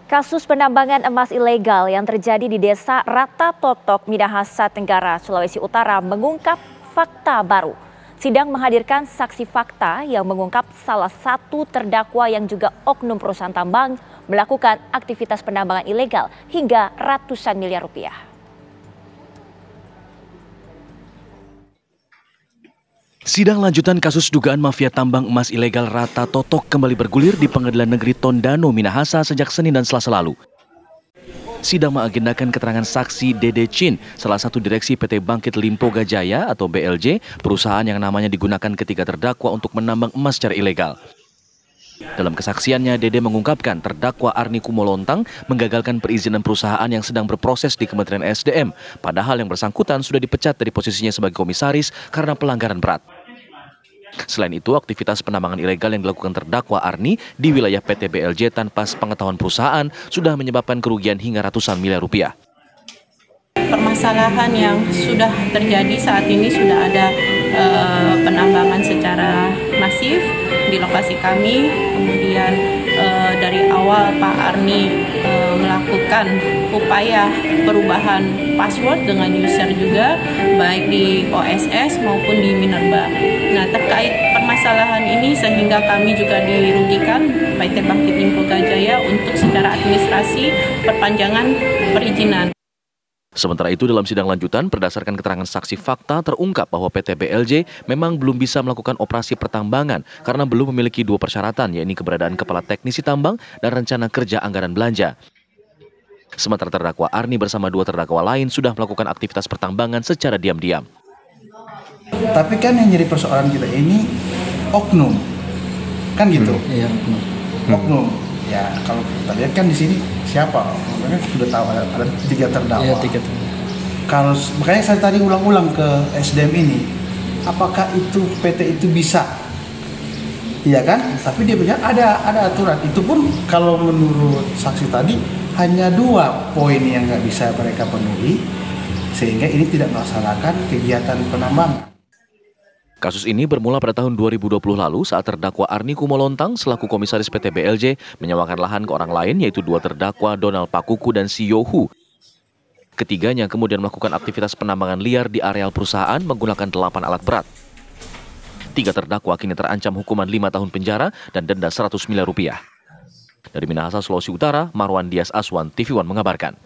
Kasus penambangan emas ilegal yang terjadi di Desa Rata Totok, Minahasa Tenggara, Sulawesi Utara mengungkap fakta baru. Sidang menghadirkan saksi fakta yang mengungkap salah satu terdakwa yang juga oknum perusahaan tambang melakukan aktivitas penambangan ilegal hingga ratusan miliar rupiah. Sidang lanjutan kasus dugaan mafia tambang emas ilegal Rata Totok kembali bergulir di Pengadilan Negeri Tondano, Minahasa sejak Senin dan Selasa lalu. Sidang mengagendakan keterangan saksi Dede Chin, salah satu direksi PT Bangkit Limpoga Jaya atau BLJ, perusahaan yang namanya digunakan ketika terdakwa untuk menambang emas secara ilegal. Dalam kesaksiannya, Dede mengungkapkan terdakwa Arni Kumolontang menggagalkan perizinan perusahaan yang sedang berproses di Kementerian SDM, padahal yang bersangkutan sudah dipecat dari posisinya sebagai komisaris karena pelanggaran berat. Selain itu, aktivitas penambangan ilegal yang dilakukan terdakwa Arni di wilayah PT BLJ tanpa sepengetahuan perusahaan sudah menyebabkan kerugian hingga ratusan miliar rupiah. Permasalahan yang sudah terjadi saat ini sudah ada penambangan secara masif di lokasi kami. Kemudian dari awal Pak Arni melakukan upaya perubahan password dengan user juga, baik di OSS maupun di Minerba. Nah, terkait permasalahan ini sehingga kami juga dirugikan PT Bangkit Limpoga Jaya untuk secara administrasi perpanjangan perizinan. Sementara itu, dalam sidang lanjutan, berdasarkan keterangan saksi fakta, terungkap bahwa PT BLJ memang belum bisa melakukan operasi pertambangan karena belum memiliki dua persyaratan, yaitu keberadaan kepala teknisi tambang dan rencana kerja anggaran belanja. Sementara terdakwa Arni bersama dua terdakwa lain sudah melakukan aktivitas pertambangan secara diam-diam. Tapi kan yang jadi persoalan kita ini oknum, kan gitu? Iya, oknum. Ya kalau kita lihat kan di sini siapa? Makanya sudah tahu ada tiga terdakwa. Iya, tiga. Kalau makanya saya tadi ulang-ulang ke SDM ini, apakah itu PT itu bisa? Iya kan? Tapi dia bilang ada aturan. Itu pun kalau menurut saksi tadi hanya 2 poin yang nggak bisa mereka penuhi, sehingga ini tidak melaksanakan kegiatan penambangan. Kasus ini bermula pada tahun 2020 lalu saat terdakwa Arni Kumolontang selaku komisaris PT BLJ menyewakan lahan ke orang lain, yaitu 2 terdakwa Donald Pakuku dan Si Yohu. Ketiganya kemudian melakukan aktivitas penambangan liar di areal perusahaan menggunakan 8 alat berat. 3 terdakwa kini terancam hukuman 5 tahun penjara dan denda 100 miliar rupiah. Dari Minahasa, Sulawesi Utara, Marwan Dias Aswan, TV One mengabarkan.